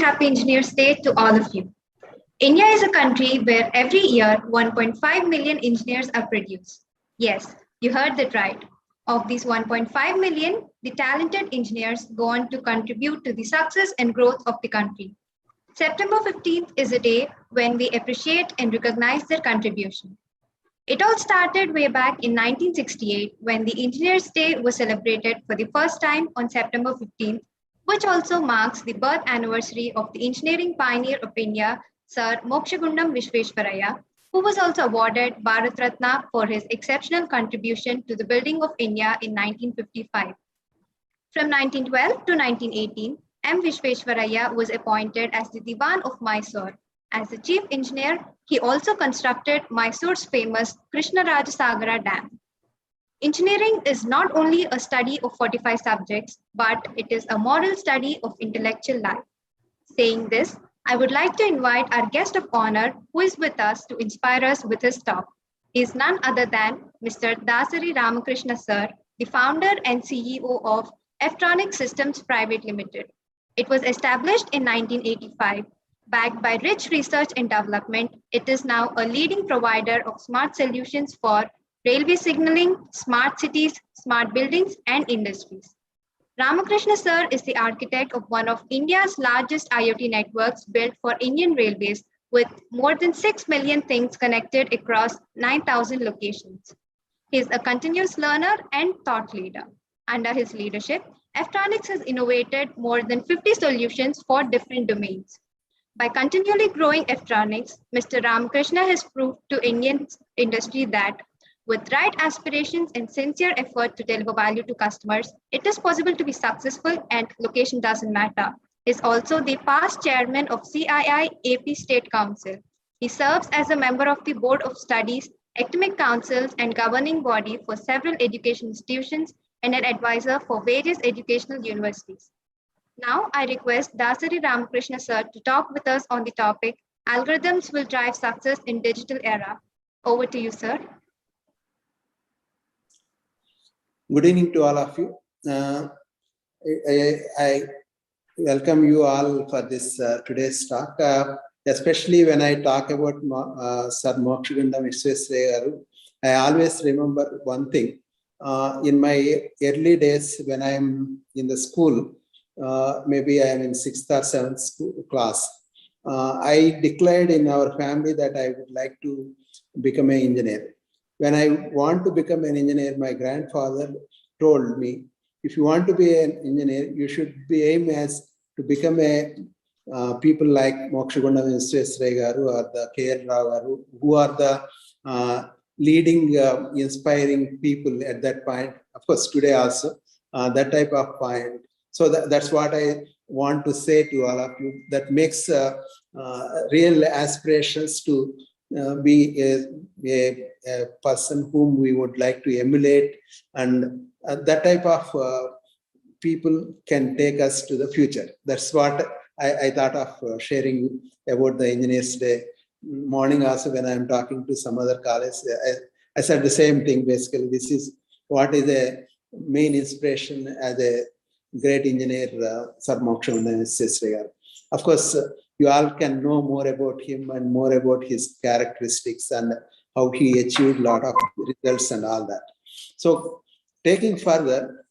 happy Engineers Day to all of you. India is a country where every year 1.5 million engineers are produced. Yes, you heard that right. Of these 1.5 million, the talented engineers go on to contribute to the success and growth of the country. September 15th is a day when we appreciate and recognize their contribution. It all started way back in 1968 when the Engineers' Day was celebrated for the first time on September 15th, which also marks the birth anniversary of the engineering pioneer of India, Sir Mokshagundam Visvesvaraya, who was also awarded Bharat Ratna for his exceptional contribution to the building of India in 1955. From 1912 to 1918, M. Visvesvaraya was appointed as the Diwan of Mysore. As the chief engineer, he also constructed Mysore's famous Krishnarajasagara Dam. Engineering is not only a study of 45 subjects, but it is a moral study of intellectual life. Saying this, I would like to invite our guest of honor who is with us to inspire us with his talk. He is none other than Mr. Dasari Ramakrishna sir, the founder and CEO of Efftronics Systems Pvt. It was established in 1985. Backed by rich research and development, it is now a leading provider of smart solutions for railway signaling, smart cities, smart buildings, and industries. Ramakrishna sir is the architect of one of India's largest IoT networks built for Indian Railways with more than 6 million things connected across 9,000 locations. He is a continuous learner and thought leader. Under his leadership, Efftronics has innovated more than 50 solutions for different domains. By continually growing Efftronics, Mr. Ramakrishna has proved to Indian industry that with right aspirations and sincere effort to deliver value to customers, it is possible to be successful and location doesn't matter. He is also the past chairman of CII AP State Council. He serves as a member of the Board of Studies, academic councils, and governing body for several education institutions and an advisor for various educational universities. Now, I request Dasari Ramakrishna sir to talk with us on the topic, Algorithms Will Drive Success in Digital Era. Over to you, sir. Good evening to all of you. I welcome you all for this today's talk, especially when I talk about Sir Mokshagundam Visvesvaraya. I always remember one thing. In my early days when I am in the school, maybe I am in 6th or 7th class, I declared in our family that I would like to become an engineer. When I want to become an engineer, my grandfather told me, if you want to be an engineer, you should be aim as to become a people like Mokshagundam Visvesvaraya or the K.L. Rao, who are the leading, inspiring people at that point. Of course, today also, that type of point. So that's what I want to say to all of you. That makes real aspirations to be a person whom we would like to emulate, and that type of people can take us to the future. That's what I thought of sharing about the Engineers' Day. Morning also when I'm talking to some other college, I said the same thing. Basically, this is what is the main inspiration as a great engineer, Sir Mokshagundam Visvesvaraya. Of course, you all can know more about him and more about his characteristics and how he achieved a lot of results and all that. So, taking further,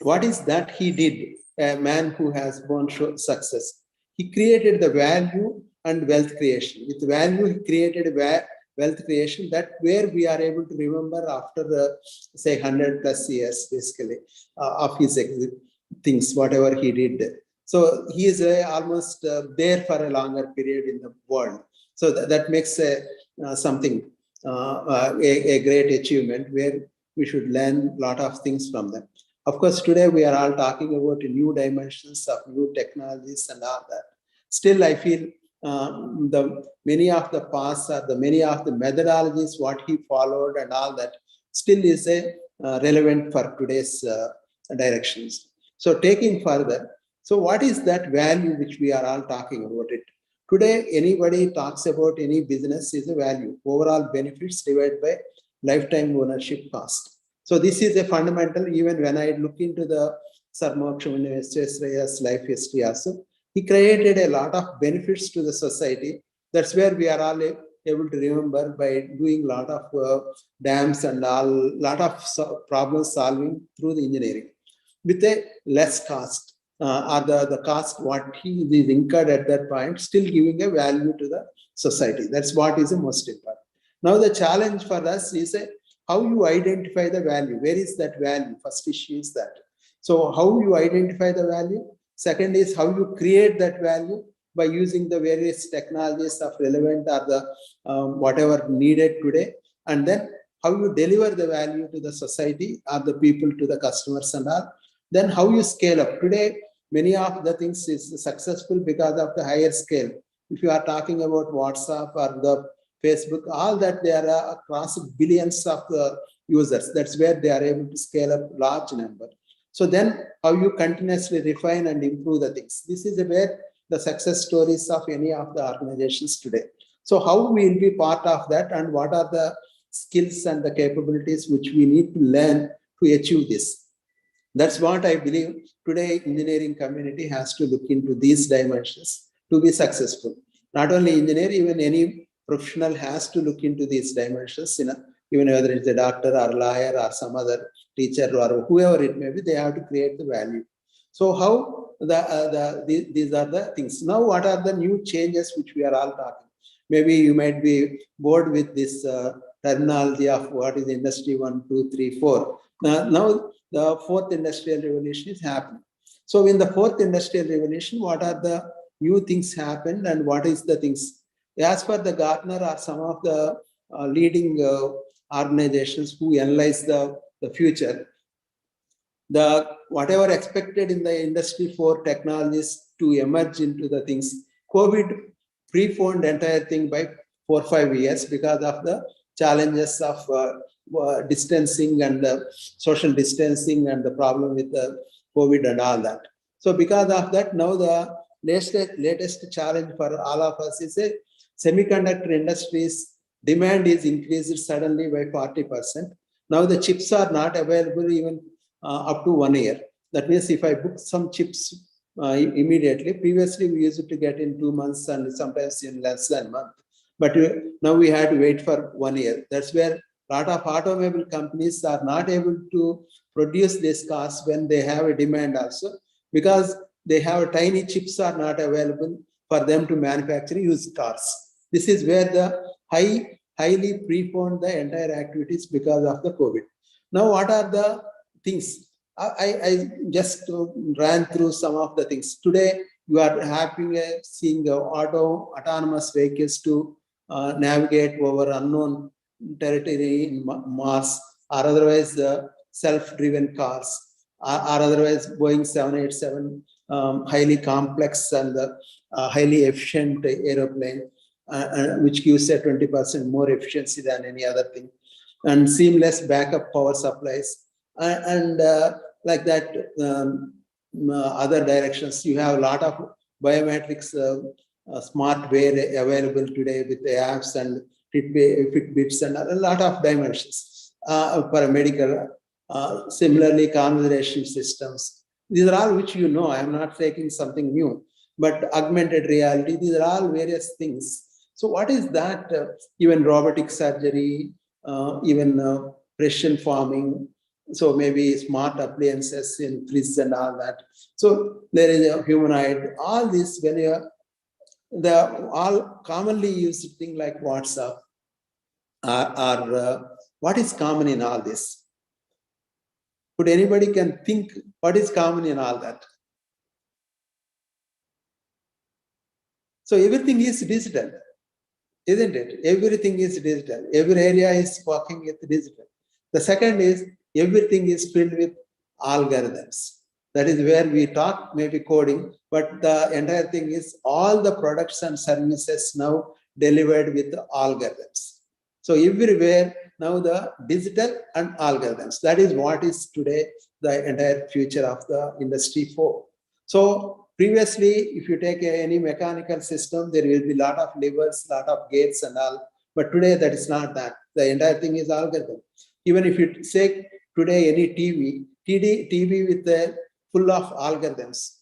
what is that he did? A man who has born success. He created the value and wealth creation. With value, he created wealth creation, that where we are able to remember after, say, 100 plus years, basically, of his things, whatever he did. So he is almost there for a longer period in the world. So that makes something, a great achievement where we should learn a lot of things from them. Of course, today we are all talking about new dimensions of new technologies and all that. Still, I feel many of the paths or many of the methodologies, what he followed and all that, still is relevant for today's directions. So taking further, so what is that value which we are all talking about it? Today, anybody talks about any business is a value, overall benefits divided by lifetime ownership cost. So this is a fundamental, even when I look into the Sir Mokshagundam Visvesvaraya's life history also, He created a lot of benefits to the society. That's where we are all able to remember by doing a lot of dams and all, lot of problem solving through the engineering with a less cost, or the cost what he is incurred at that point, still giving a value to the society. That's what is the most important. Now the challenge for us is how you identify the value. Where is that value? First issue is that. So how you identify the value? Second is how you create that value by using the various technologies of relevant or the whatever needed today. And then how you deliver the value to the society or the people, to the customers and all. Then how you scale up. Today, many of the things is successful because of the higher scale. If you are talking about WhatsApp or the Facebook, all that, they are across billions of users. That's where they are able to scale up large number. So then how you continuously refine and improve the things. This is where the success stories of any of the organizations today. So how we will be part of that, and what are the skills and the capabilities which we need to learn to achieve this. That's what I believe today engineering community has to look into these dimensions to be successful. Not only engineer, even any professional has to look into these dimensions, even whether it's a doctor or lawyer or some other teacher or whoever it may be, they have to create the value. So how these are the things. Now, what are the new changes which we are all talking? Maybe you might be bored with this terminology of what is industry 1, 2, 3, 4. Now the fourth industrial revolution is happening. So in the fourth industrial revolution, what are the new things happened, and what is the things? As per the Gartner or some of the leading organizations who analyze the future, the whatever expected in the industry for technologies to emerge into the things, COVID preponed entire thing by 4 or 5 years because of the challenges of distancing and social distancing and the problem with the COVID and all that. So because of that, now the latest challenge for all of us is a semiconductor industry's demand is increased suddenly by 40%. Now the chips are not available even up to 1 year. That means if I book some chips immediately, previously we used to get in 2 months and sometimes in less than a month. But now we had to wait for 1 year. That's where a lot of automobile companies are not able to produce these cars when they have a demand also, because they have tiny chips are not available for them to manufacture used cars. This is where the highly preponed the entire activities because of the COVID. Now, what are the things? I just ran through some of the things. Today, you are seeing autonomous vehicles to navigate over unknown territory in Mars, or otherwise self-driven cars, or otherwise Boeing 787, highly complex and highly efficient aeroplane, which gives a 20% more efficiency than any other thing, and seamless backup power supplies, and like that, other directions. You have a lot of biometrics, smart wear available today with the apps and Fitbits and a lot of dimensions for medical. Similarly, conversation systems. These are all which you know. I am not taking something new, but augmented reality. These are all various things. So what is that? Even robotic surgery, even precision farming. So maybe smart appliances in fridge and all that. So there is a humanoid. All this, when you are the all commonly used thing like WhatsApp, or what is common in all this? Could anybody can think what is common in all that? So everything is digital, isn't it? Everything is digital. Every area is working with digital. The second is everything is filled with algorithms. That is where we talk maybe coding, but the entire thing is all the products and services now delivered with the algorithms. So everywhere now the digital and algorithms. That is what is today the entire future of the industry 4. So previously, if you take any mechanical system, there will be a lot of levers, lot of gates and all. But today that is not that. The entire thing is algorithm. Even if you say today any TV with the full of algorithms.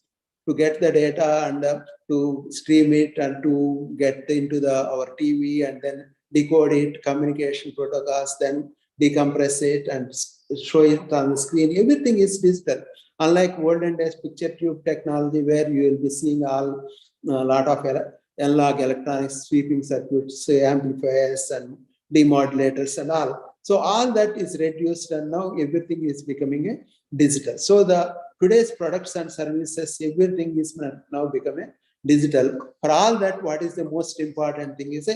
to get the data and to stream it and to get into our TV and then decode it, communication protocols, then decompress it and show it on the screen. Everything is digital. Unlike olden days picture tube technology, where you will be seeing a lot of analog electronics, sweeping circuits, amplifiers and demodulators and all. So all that is reduced and now everything is becoming a digital. So today's products and services, everything is now becoming digital. For all that, what is the most important thing is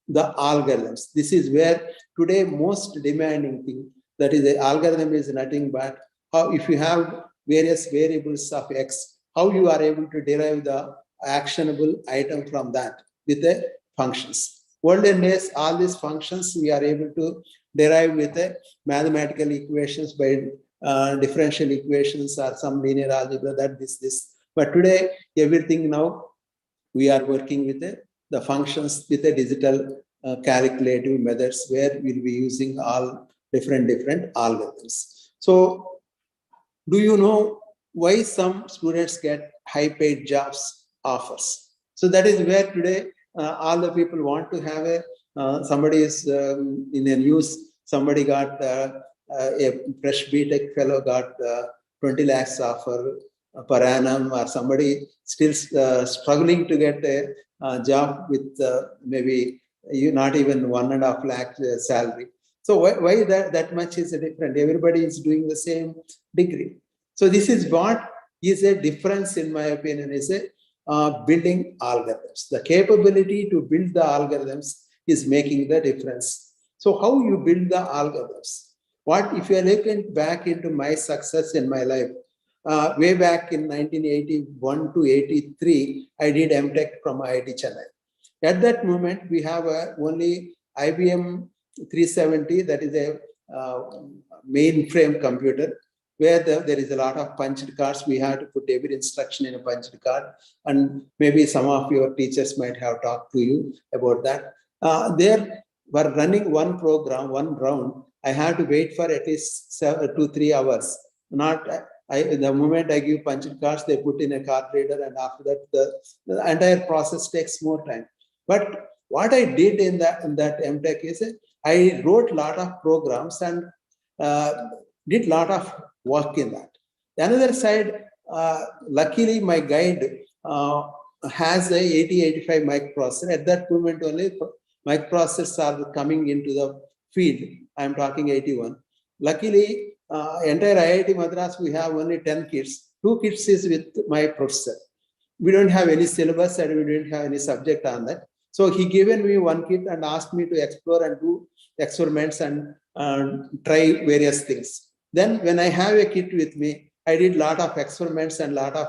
the algorithms. This is where today most demanding thing, that is the algorithm is nothing but how, if you have various variables of X, how you are able to derive the actionable item from that with the functions. Olden days, all these functions we are able to derive with the mathematical equations by differential equations or some linear algebra, that this. But today, everything now we are working with the functions with the digital calculative methods, where we'll be using all different algorithms. So, do you know why some students get high-paid jobs offers? So that is where today all the people want to have somebody is in the news, somebody got a fresh BTech fellow got 20 lakhs offer per annum, or somebody still struggling to get a job with maybe not even 1.5 lakh salary. So why that much is different? Everybody is doing the same degree. So this is what is a difference, in my opinion, is building algorithms. The capability to build the algorithms is making the difference. So how you build the algorithms? What if you are looking back into my success in my life? Way back in 1981 to 83, I did MTech from IIT Chennai. At that moment, we have only IBM 370, that is a mainframe computer, where there is a lot of punched cards. We have to put every instruction in a punched card. And maybe some of your teachers might have talked to you about that. There were running one program, one round. I had to wait for at least 2 to 3 hours. The moment I give punched cards, they put in a card reader, and after that, the entire process takes more time. But what I did in that MTech is I wrote a lot of programs and did a lot of work in that. The another side, luckily my guide has a 8085 microprocessor. At that moment only, microprocessors are coming into the field. I'm talking 81. Luckily, entire IIT Madras, we have only 10 kits. 2 kits is with my professor. We don't have any syllabus and we didn't have any subject on that. So he given me 1 kit and asked me to explore and do experiments and try various things. Then when I have a kit with me, I did a lot of experiments and a lot of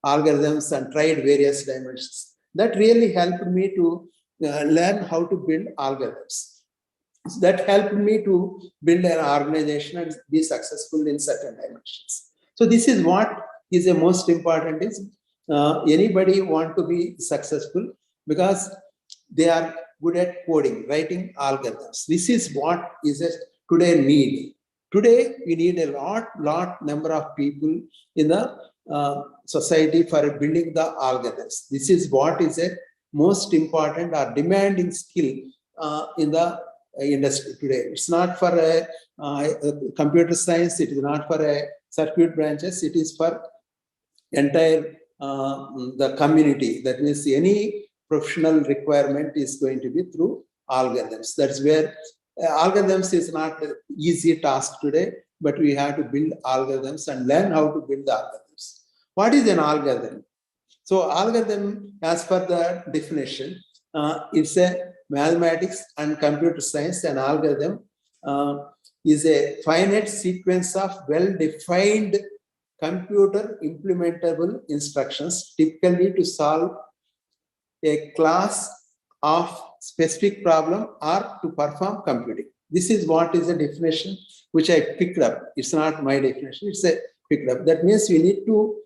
algorithms and tried various dimensions. That really helped me to learn how to build algorithms. That helped me to build an organization and be successful in certain dimensions. So this is what is the most important is anybody want to be successful because they are good at coding, writing algorithms. This is what is a today need. Today, we need a lot number of people in the society for building the algorithms. This is what is a most important or demanding skill in the industry today. It's not for a computer science. It is not for a circuit branches. It is for entire the community. That means any professional requirement is going to be through algorithms. That's where algorithms is not an easy task today, but we have to build algorithms and learn how to build the algorithms. What is an algorithm? So algorithm, as per the definition, it's a mathematics and computer science. An algorithm is a finite sequence of well-defined computer implementable instructions, typically to solve a class of specific problem or to perform computing. This is what is a definition which I picked up. It's not my definition, it's a picked up. That means we need to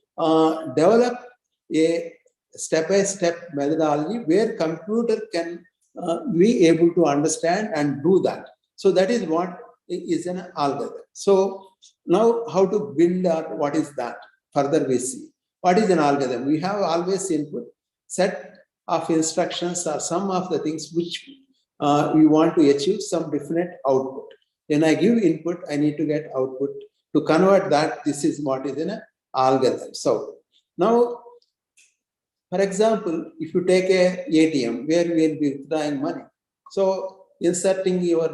develop a step-by-step methodology where computer can be able to understand and do that. So that is what is an algorithm. So now how to build or what is that? Further we see. What is an algorithm? We have always input, set of instructions or some of the things which we want to achieve some definite output. When I give input, I need to get output. To convert that, this is what is an algorithm. So now, for example, if you take a ATM where we will be withdrawing money, so inserting your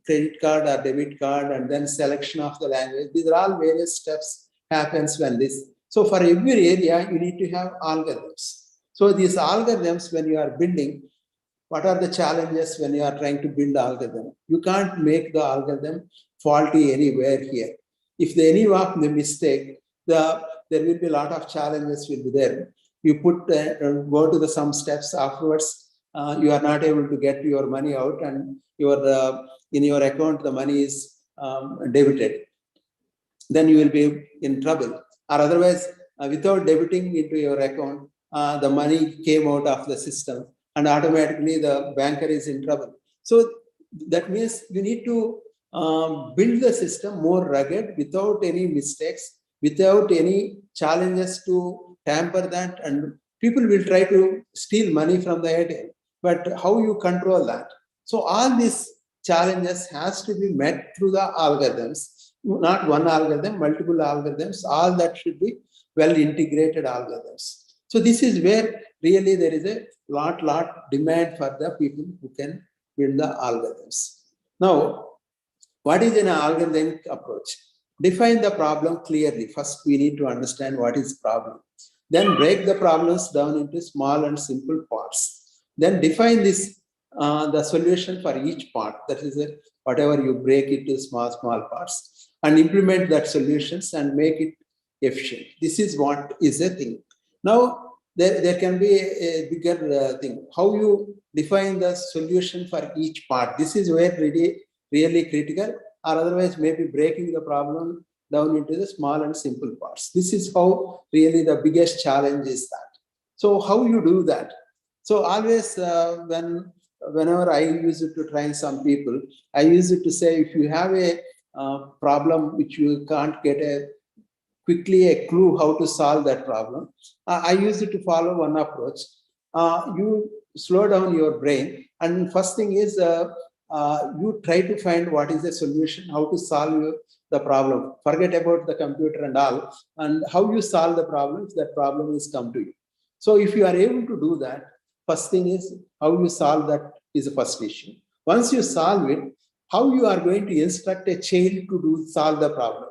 credit card or debit card and then selection of the language, these are all various steps happens when this. So for every area, you need to have algorithms. So these algorithms, when you are building, what are the challenges when you are trying to build algorithm? You can't make the algorithm faulty anywhere here. If any of the mistake, there will be a lot of challenges will be there. You put go to the some steps afterwards, you are not able to get your money out, and your in your account the money is debited. Then you will be in trouble. Or otherwise, without debiting into your account, the money came out of the system, and automatically the banker is in trouble. So that means you need to build the system more rugged without any mistakes, without any challenges to tamper that, and people will try to steal money from the ATM. But how you control that? So all these challenges has to be met through the algorithms, not one algorithm, multiple algorithms, all that should be well integrated algorithms. So this is where really there is a lot demand for the people who can build the algorithms. Now, what is an algorithmic approach? Define the problem clearly. First, we need to understand what is problem. Then break the problems down into small and simple parts. Then define this the solution for each part. That is whatever you break it to small parts, and implement that solutions and make it efficient. This is what is a thing. Now, there can be a bigger thing. How you define the solution for each part. This is where really critical, or otherwise maybe breaking the problem down into the small and simple parts. This is how really the biggest challenge is that. So how you do that? So always whenever I use it to train some people, I use it to say, if you have a problem which you can't get quickly a clue how to solve that problem, I use it to follow one approach. You slow down your brain, and first thing is you try to find what is the solution, how to solve the problem. Forget about the computer and all, and how you solve the problem if that problem is come to you. So if you are able to do that, first thing is how you solve that is the first issue. Once you solve it, how you are going to instruct a child to solve the problem.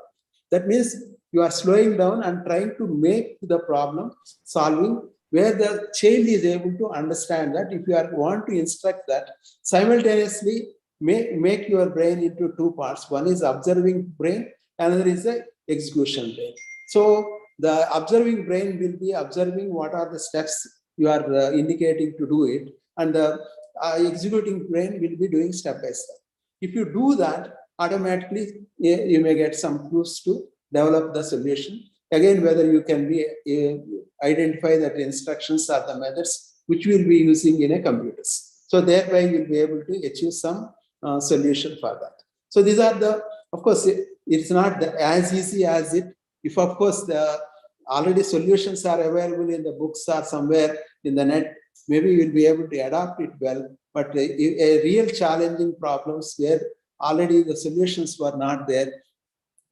That means you are slowing down and trying to make the problem solving where the child is able to understand that. If you want to instruct that, simultaneously make your brain into two parts. One is observing brain, another is the execution brain. So the observing brain will be observing what are the steps you are indicating to do it, and the executing brain will be doing step by step. If you do that, automatically you may get some clues to develop the solution. Again, whether you can be identify that instructions are the methods which we'll be using in a computers. So thereby you'll be able to achieve some solution for that. So these are the, of course, it's not as easy as it. If of course the already solutions are available in the books or somewhere in the net, maybe you'll be able to adapt it well. But a real challenging problems where already the solutions were not there,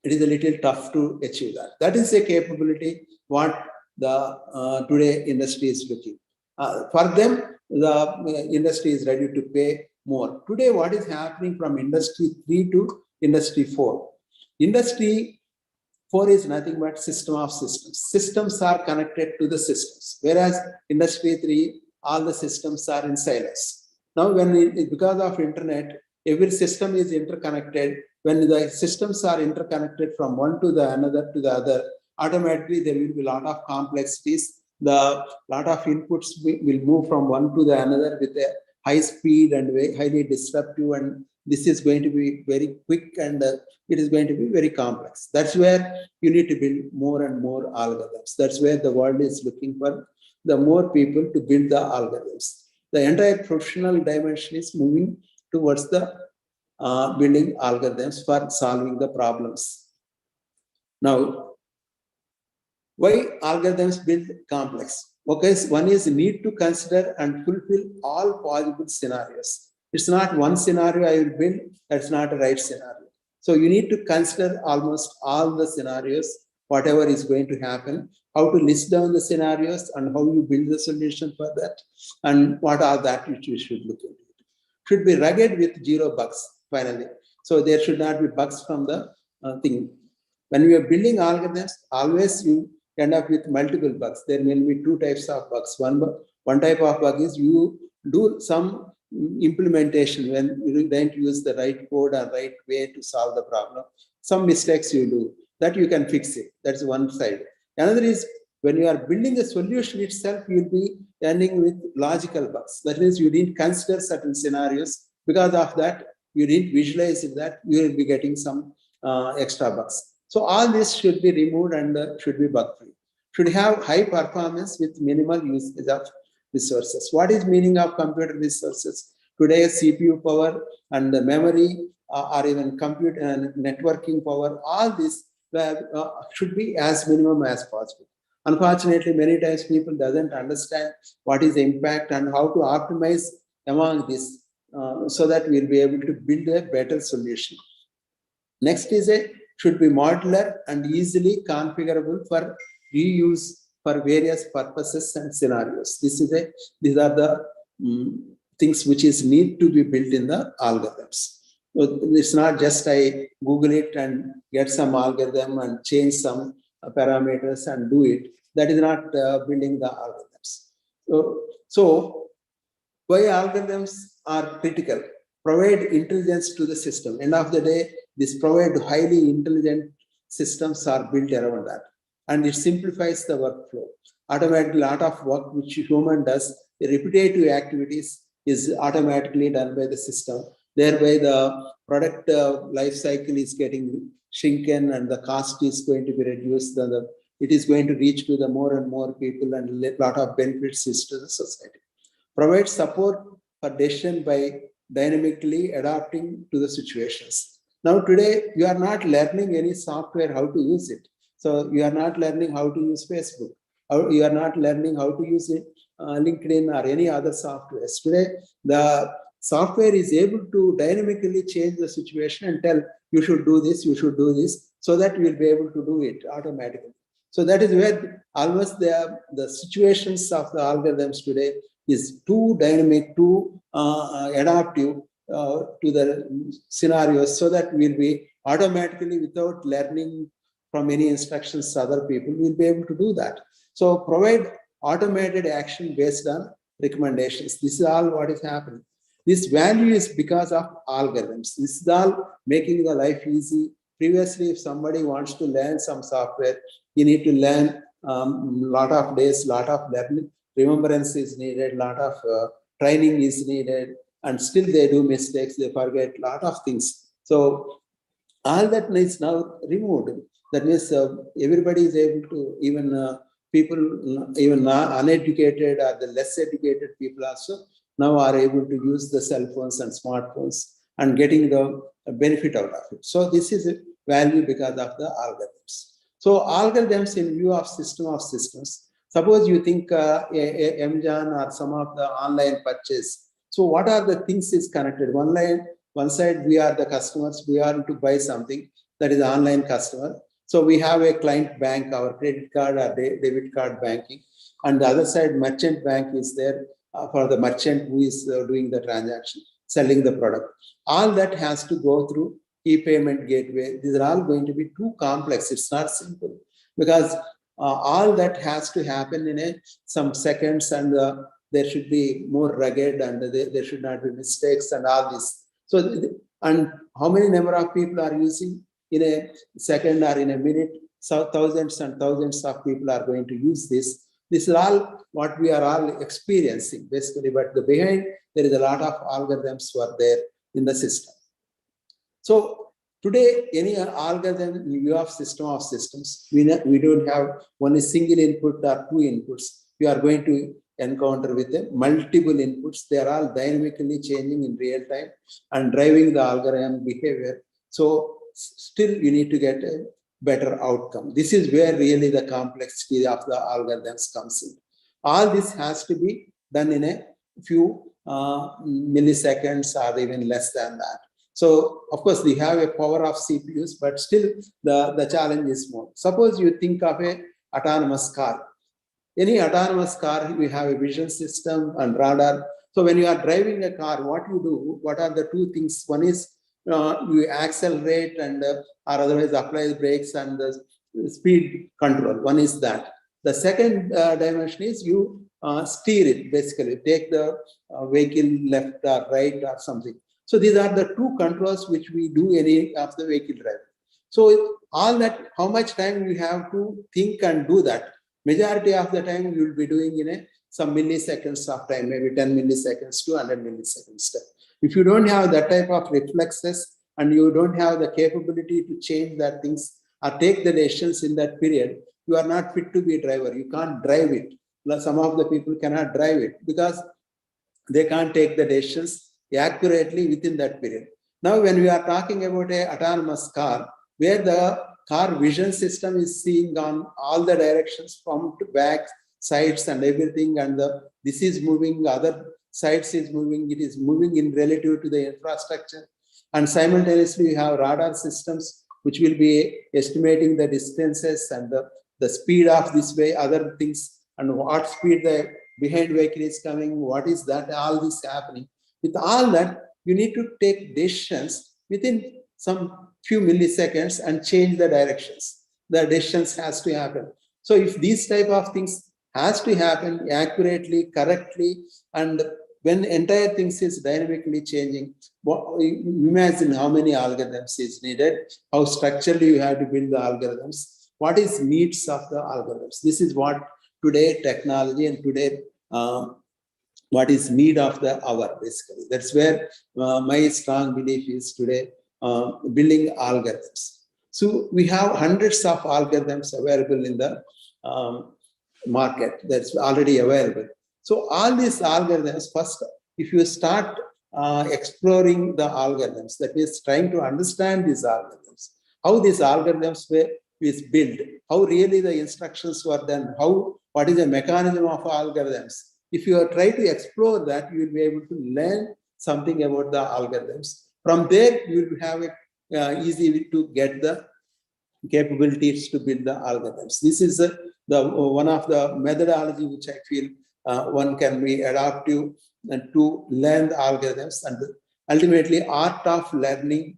it is a little tough to achieve that. That is a capability what the today industry is looking. For them, the industry is ready to pay more. Today, what is happening from industry 3 to industry 4? Industry 4 is nothing but system of systems. Systems are connected to the systems, whereas industry 3, all the systems are in silos. Now, because of internet, every system is interconnected. When the systems are interconnected from one to the another to the other, automatically there will be a lot of complexities. The lot of inputs will move from one to the another with a high speed and very highly disruptive, and this is going to be very quick, and it is going to be very complex. That's where you need to build more and more algorithms. That's where the world is looking for the more people to build the algorithms. The entire professional dimension is moving towards the building algorithms for solving the problems. Now, Why algorithms build complex? Okay, one is need to consider and fulfill all possible scenarios. It's not one scenario I will build, that's not a right scenario. So you need to consider almost all the scenarios, whatever is going to happen, how to list down the scenarios and how you build the solution for that, and what are that which you should look into. Should be rugged with zero bugs, finally. So there should not be bugs from the thing. When we are building algorithms, always you end up with multiple bugs. There will be two types of bugs. One type of bug is you do some implementation when you don't use the right code or right way to solve the problem. Some mistakes you do, that you can fix it. That's one side. Another is when you are building a solution itself, you'll be ending with logical bugs. That means you didn't consider certain scenarios. Because of that, you didn't visualize that, you will be getting some extra bugs. So all this should be removed and should be bug-free. Should have high performance with minimal usage of resources. What is meaning of computer resources? Today, CPU power and the memory or even computer and networking power, all this should be as minimum as possible. Unfortunately, many times people doesn't understand what is the impact and how to optimize among this so that we'll be able to build a better solution. Next is should be modular and easily configurable for reuse for various purposes and scenarios. These are the things which is need to be built in the algorithms. So it's not just I Google it and get some algorithm and change some parameters and do it. That is not building the algorithms. So why algorithms are critical? Provide intelligence to the system. End of the day, this provide highly intelligent systems are built around that. And it simplifies the workflow. Automatically, a lot of work which human does, the repetitive activities is automatically done by the system. Thereby, the product life cycle is getting shrunken and the cost is going to be reduced. It is going to reach to the more and more people and a lot of benefits to the society. Provide support for decision by dynamically adapting to the situations. Now today, you are not learning any software, how to use it. So you are not learning how to use Facebook. You are not learning how to use it, LinkedIn or any other software. Today, the software is able to dynamically change the situation and tell you should do this, so that you will be able to do it automatically. So that is where almost the situations of the algorithms today is too dynamic, too adaptive to the scenarios, so that we'll be automatically, without learning from any instructions to other people, we'll be able to do that. So provide automated action based on recommendations. This is all what is happening. This value is because of algorithms. This is all making the life easy. Previously, if somebody wants to learn some software, you need to learn lot of days, lot of learning. Remembrance is needed, lot of training is needed, and still they do mistakes, they forget lot of things. So all that is now removed. That means everybody is able to, even people, even uneducated or the less educated people also now are able to use the cell phones and smartphones and getting the benefit out of it. So this is a value because of the algorithms. So algorithms in view of system of systems. Suppose you think Amazon or some of the online purchase. So what are the things is connected? One side we are the customers, we are to buy something, that is online customer. So we have a client bank, our credit card or debit card banking. And the other side, merchant bank is there for the merchant who is doing the transaction, selling the product. All that has to go through e-payment gateway. These are all going to be too complex. It's not simple because all that has to happen in some seconds, and there should be more rugged, and there should not be mistakes and all this. So, and how many number of people are using in a second or in a minute? So thousands and thousands of people are going to use this. This is all what we are all experiencing basically, but behind there is a lot of algorithms who are there in the system. So today, any algorithm in view of system of systems, we don't have one single input or two inputs. You are going to encounter with multiple inputs. They are all dynamically changing in real time and driving the algorithm behavior. So still you need to get better outcome. This is where really the complexity of the algorithms comes in. All this has to be done in a few milliseconds or even less than that. So, of course, we have a power of CPUs, but still the challenge is more. Suppose you think of a autonomous car. Any autonomous car, we have a vision system and radar. So when you are driving a car, what you do, what are the two things? One is you accelerate and or otherwise apply the brakes and the speed control. One is that. The second dimension is you steer it, basically take the vehicle left or right or something. So these are the two controls which we do any of the vehicle driving. So all that, how much time you have to think and do that? Majority of the time you will be doing in some milliseconds of time, maybe 10 milliseconds to 100 milliseconds. If you don't have that type of reflexes and you don't have the capability to change that things or take the decisions in that period, you are not fit to be a driver. You can't drive it. Some of the people cannot drive it because they can't take the decisions accurately within that period. Now, when we are talking about an autonomous car, where the car vision system is seeing on all the directions, front to back, sides and everything, and this is moving, other sides is moving, it is moving in relative to the infrastructure. And simultaneously, we have radar systems which will be estimating the distances and the speed of this way, other things, and what speed the behind vehicle is coming, what is that, all this happening. With all that, you need to take decisions within some few milliseconds and change the directions. The decisions has to happen. So if these type of things has to happen accurately, correctly, and when entire things is dynamically changing, imagine how many algorithms is needed, how structurally you have to build the algorithms, what is needs of the algorithms. This is what today technology and today what is need of the hour, basically. That's where my strong belief is today, building algorithms. So we have hundreds of algorithms available in the market that's already available. So all these algorithms, first, if you start exploring the algorithms, that means trying to understand these algorithms, how these algorithms were built, how really the instructions were done, what is the mechanism of algorithms. If you try to explore that, you will be able to learn something about the algorithms. From there, you will have a easy way to get the capabilities to build the algorithms. This is one of the methodology which I feel one can be adaptive and to learn the algorithms, and ultimately art of learning,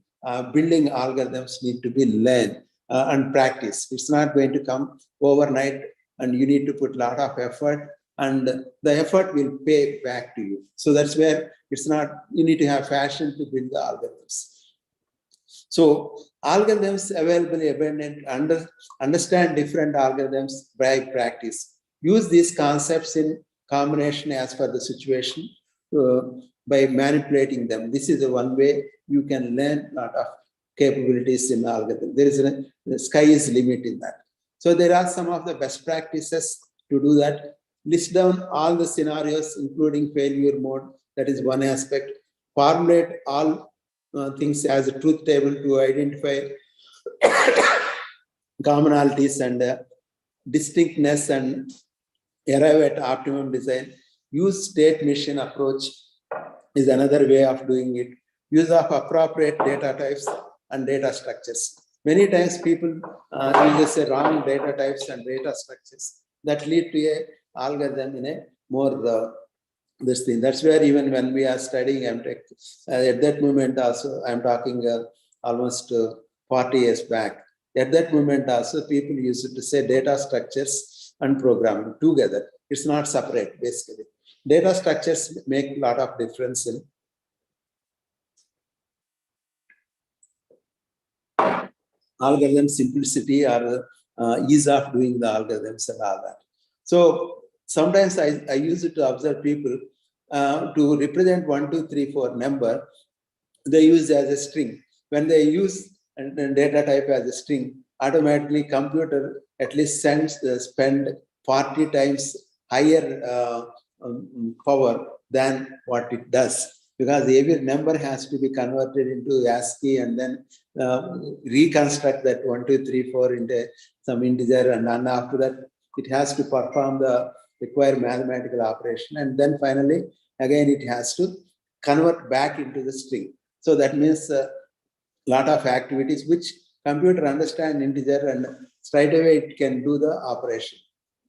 building algorithms need to be learned and practiced. It's not going to come overnight, and you need to put a lot of effort, and the effort will pay back to you. So that's where it's not, you need to have passion to build the algorithms. So algorithms available, abundant, understand different algorithms by practice. Use these concepts in combination as per the situation by manipulating them. This is the one way you can learn a lot of capabilities in algorithm. There is the sky is limit in that. So there are some of the best practices to do that. List down all the scenarios, including failure mode. That is one aspect. Formulate all things as a truth table to identify commonalities and distinctness and arrive at optimum design. Use state machine approach is another way of doing it. Use of appropriate data types and data structures. Many times people use wrong data types and data structures that lead to a algorithm in a more this thing. That's where even when we are studying MTech, at that moment also, I'm talking almost 40 years back. At that moment also, people used to say data structures and programming together. It's not separate, basically. Data structures make a lot of difference in algorithm simplicity or ease of doing the algorithms and all that. So sometimes I use it to observe people to represent 1, 2, 3, 4 number, they use as a string. When they use data type as a string, automatically computer at least spend 40 times higher power than what it does because every number has to be converted into ASCII and then reconstruct that 1, 2, 3, 4 into some integer, and then after that it has to perform the required mathematical operation, and then finally again it has to convert back into the string. So that means a lot of activities which computer understand integer, and straight away it can do the operation.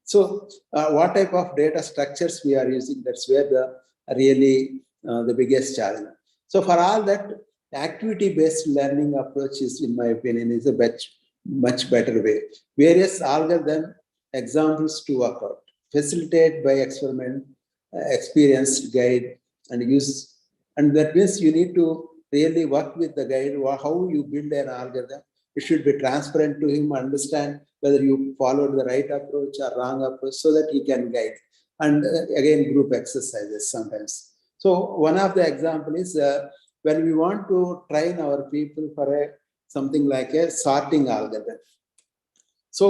So what type of data structures we are using, that's where the really the biggest challenge. So for all that, activity-based learning approach is, in my opinion, is a much better way. Various algorithm examples to work out, facilitate by experiment, experienced guide and use. And that means you need to really work with the guide, how you build an algorithm. It should be transparent to him, understand whether you followed the right approach or wrong approach, so that he can guide. And again, group exercises sometimes. So one of the example is when we want to train our people for something like a sorting algorithm. So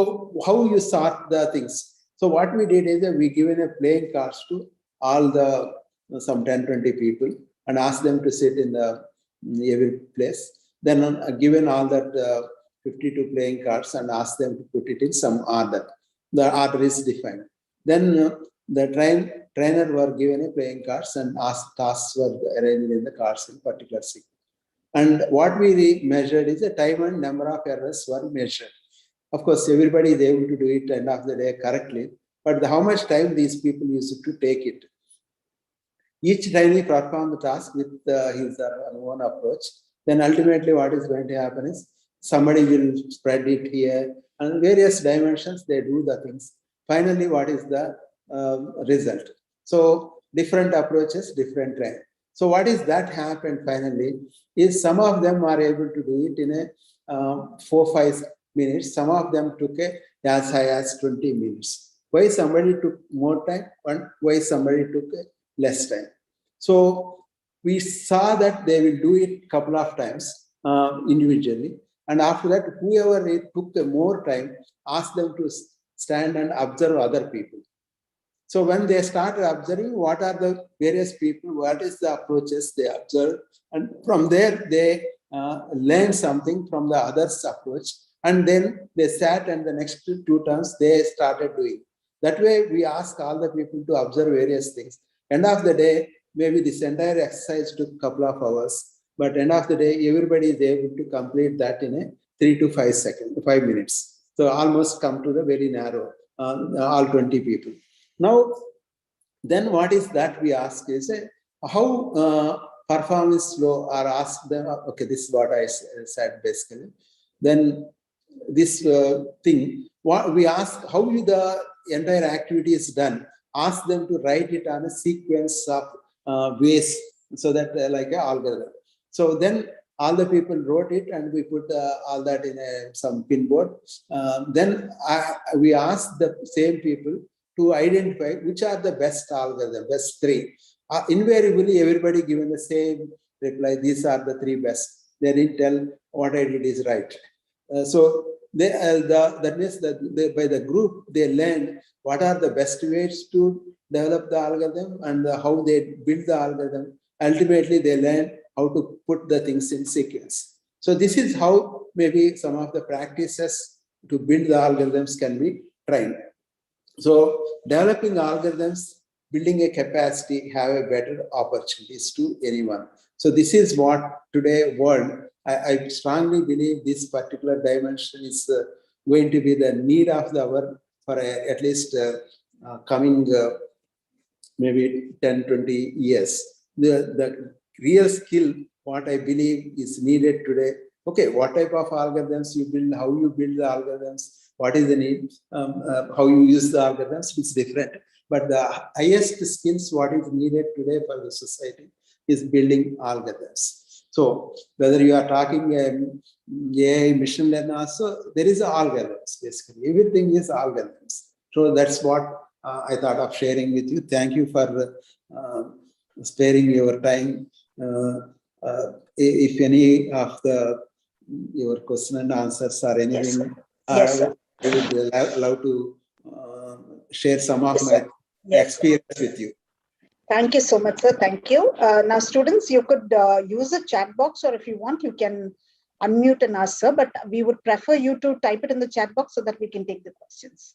how you sort the things? So what we did is that we given a playing cards to all the some 10, 20 people and ask them to sit in the every place. Then given all that 52 playing cards and ask them to put it in some order. The order is defined. Then the trainer were given a playing cards and tasks were arranged in the cards in particular sequence. And what we measured is the time and number of errors were measured. Of course, everybody is able to do it end of the day correctly, but how much time these people used to take it. Each time he perform the task with his own approach, then ultimately what is going to happen is somebody will spread it here, and various dimensions they do the things. Finally, what is the result? So different approaches, different time. So what is that happened finally is some of them are able to do it in a 4-5 minutes. Some of them took as high as 20 minutes. Why somebody took more time and why somebody took less time? So we saw that they will do it a couple of times individually. And after that, whoever took more time, ask them to stand and observe other people. So when they start observing what are the various people, what is the approaches they observe, and from there they learn something from the others' approach, and then they sat and the next 2 terms they started doing. That way we ask all the people to observe various things. End of the day, maybe this entire exercise took a couple of hours, but end of the day, everybody is able to complete that in a 3 to 5 minutes. So almost come to the very narrow, all 20 people. Now, then what is that we ask is how performance flow, or ask them, okay, this is what I said basically. Then this thing, what we ask, how the entire activity is done, ask them to write it on a sequence of ways, so that like an algorithm. So then all the people wrote it and we put all that in some pinboard. Then we asked the same people to identify which are the best algorithm, best 3. Invariably, everybody given the same reply, these are the 3 best. They didn't tell what I did is right. So they, that means that by the group, they learned what are the best ways to develop the algorithm and how they build the algorithm. Ultimately, they learn how to put the things in sequence. So this is how maybe some of the practices to build the algorithms can be trained. So developing algorithms, building a capacity, have a better opportunities to anyone. So this is what today world, I strongly believe this particular dimension is going to be the need of the hour for at least coming maybe 10, 20 years. The real skill, what I believe is needed today. Okay, what type of algorithms you build, how you build the algorithms, what is the need, how you use the algorithms, it's different. But the highest skills, what is needed today for the society is building algorithms. So whether you are talking AI, machine learning also, there is algorithms basically. Everything is algorithms. So that's what I thought of sharing with you. Thank you for sparing your time. If any of your question and answers or anything, Yes, sir. I would love to share some of Yes, my sir. Yes, experience with you. Thank you so much, sir. Thank you. Now, students, you could use the chat box, or if you want, you can unmute and ask, sir. But we would prefer you to type it in the chat box so that we can take the questions.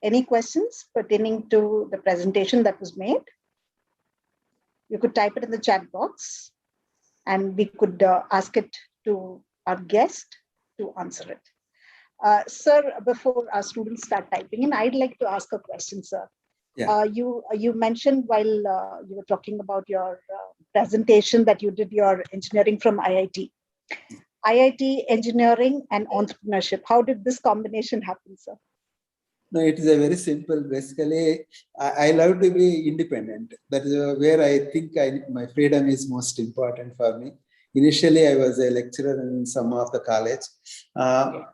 Any questions pertaining to the presentation that was made? You could type it in the chat box, and we could ask it to our guest to answer it. Sir, before our students start typing in, I'd like to ask a question, sir. Yeah. You mentioned while you were talking about your presentation that you did your engineering from IIT. IIT engineering and entrepreneurship. How did this combination happen, sir? No, it is a very simple. Basically, I love to be independent. That is where I think my freedom is most important for me. Initially, I was a lecturer in some of the college.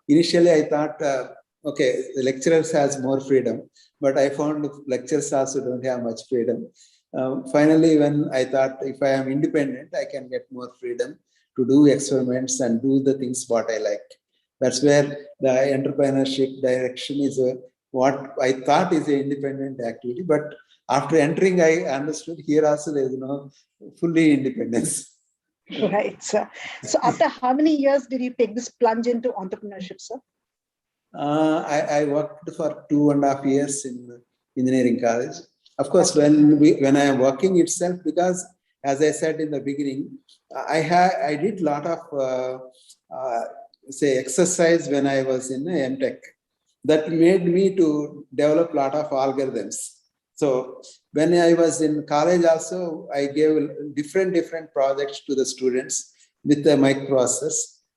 Initially, I thought, okay, the lecturers has more freedom, but I found lecturers also don't have much freedom. Finally, when I thought if I am independent, I can get more freedom to do experiments and do the things what I like. That's where the entrepreneurship direction is what I thought is an independent activity. But after entering, I understood here also there is no fully independence. Right, sir. So after how many years did you take this plunge into entrepreneurship, sir? I worked for 2.5 years in engineering college. Of course, when I am working itself, because as I said in the beginning, I did a lot of say exercise when I was in MTech. That made me to develop a lot of algorithms. So when I was in college also, I gave different projects to the students with the microprocessors.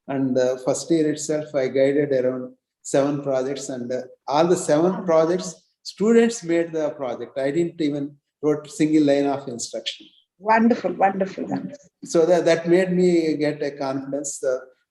And the first year itself, I guided around 7 projects, and all the 7 projects, students made the project. I didn't even wrote single line of instruction. Wonderful, wonderful, wonderful. So that made me get a confidence.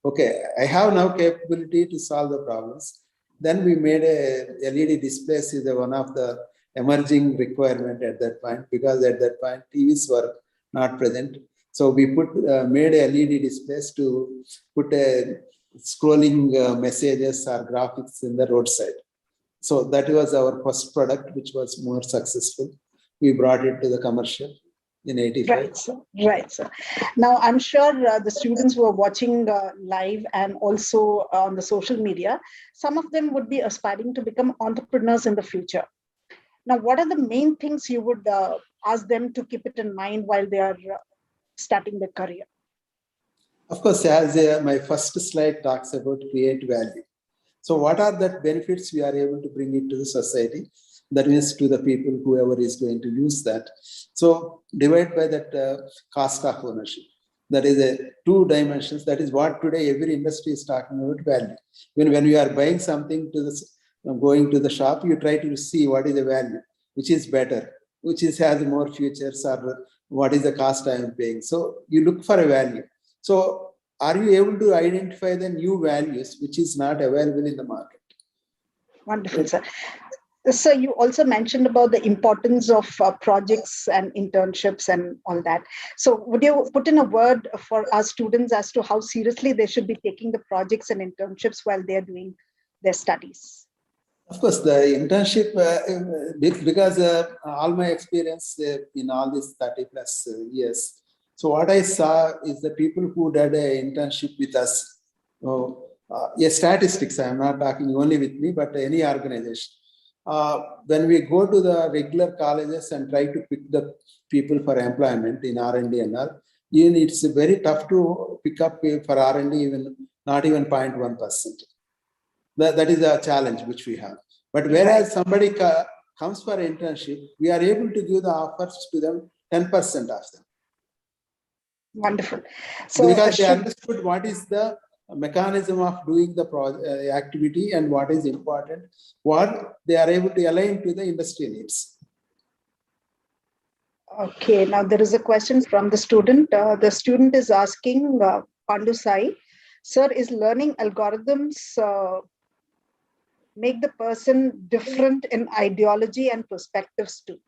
Okay, I have now capability to solve the problems. Then we made a LED displays is one of the emerging requirement at that point, because at that point TVs were not present. So we made a LED displays to put a scrolling messages or graphics in the roadside. So that was our first product, which was more successful. We brought it to the commercial in 85. Right, sir. Right, sir. Now, I'm sure the students who are watching live and also on the social media, some of them would be aspiring to become entrepreneurs in the future. Now, what are the main things you would ask them to keep it in mind while they are starting their career? Of course, as my first slide talks about create value. So what are the benefits we are able to bring into the society? That means to the people, whoever is going to use that. So divide by that cost of ownership. That is a 2 dimensions. That is what today every industry is talking about value. When you are buying something going to the shop, you try to see what is the value, which is better, which has more features, or what is the cost I am paying. So you look for a value. So are you able to identify the new values which is not available in the market? Wonderful, sir. So you also mentioned about the importance of projects and internships and all that. So would you put in a word for our students as to how seriously they should be taking the projects and internships while they're doing their studies? Of course, the internship, because all my experience in all these 30 plus years. So what I saw is the people who did an internship with us, statistics, I'm not talking only with me, but any organization. When we go to the regular colleges and try to pick the people for employment in R&D and all, it's very tough to pick up for R&D, not even 0.1%. That is a challenge which we have. But whereas somebody comes for internship, we are able to give the offers to them 10% of them. Wonderful. So because they understood what is the mechanism of doing the activity and what is important, what they are able to align to the industry needs. Okay, now there is a question from the student. The student is asking, Pandu Sai, sir, is learning algorithms make the person different in ideology and perspectives too?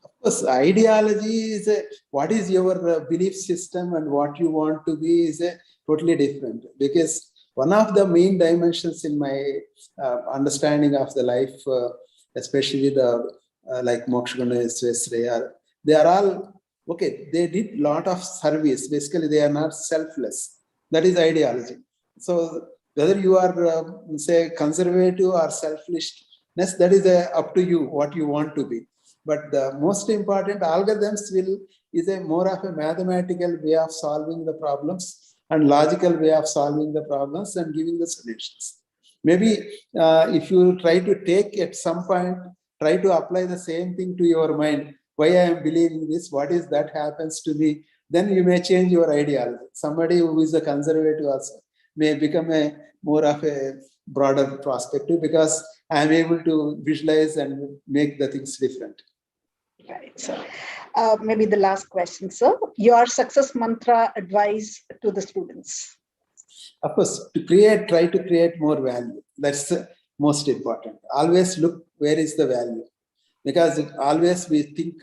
Of course, ideology is what is your belief system and what you want to be is totally different. Because one of the main dimensions in my understanding of the life especially the like Mokshaguna, Sreshraya, they are all, okay, they did lot of service. Basically, they are not selfless. That is ideology. So whether you are, say, conservative or selfishness, that is up to you, what you want to be. But the most important, algorithms is a more of a mathematical way of solving the problems and logical way of solving the problems and giving the solutions. Maybe if you try to take at some point, try to apply the same thing to your mind, why I am believing this, what is that happens to me, then you may change your ideology. Somebody who is a conservative also may become a more of a broader perspective, because I am able to visualize and make the things different. Right. So maybe the last question, sir. Your success mantra advice to the students. Of course, try to create more value. That's the most important. Always look where is the value. Because always we think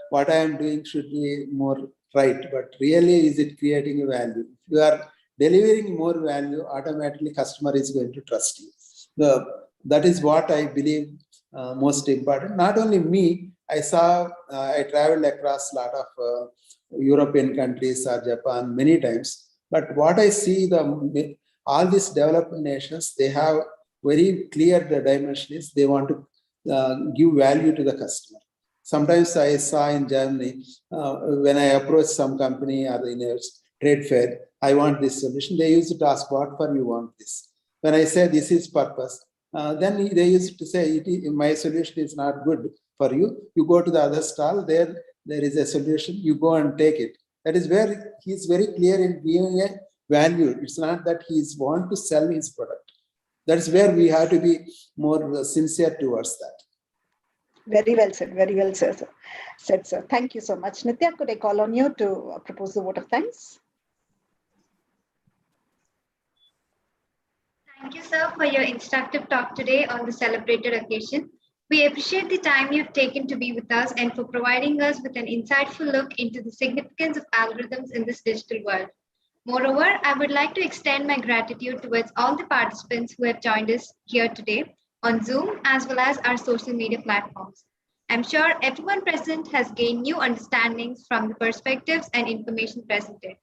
what I am doing should be more right, but really is it creating a value? If you are delivering more value, automatically customer is going to trust you. That is what I believe most important. Not only me, I traveled across a lot of European countries or Japan many times. But what I see, all these developed nations, they have very clear dimension is they want to give value to the customer. Sometimes I saw in Germany, when I approach some company or in a trade fair, I want this solution. They used to ask, what for you want this? When I say this is purpose, then they used to say, my solution is not good for you. You go to the other stall, there is a solution, you go and take it. That is where he's very clear in giving a value. It's not that he's want to sell his product. That's where we have to be more sincere towards that. Very well said. Very well said, sir. Thank you so much. Nitya, could I call on you to propose the vote of thanks? Thank you, sir, for your instructive talk today on the celebrated occasion. We appreciate the time you've taken to be with us and for providing us with an insightful look into the significance of algorithms in this digital world. Moreover, I would like to extend my gratitude towards all the participants who have joined us here today on Zoom as well as our social media platforms. I'm sure everyone present has gained new understandings from the perspectives and information presented.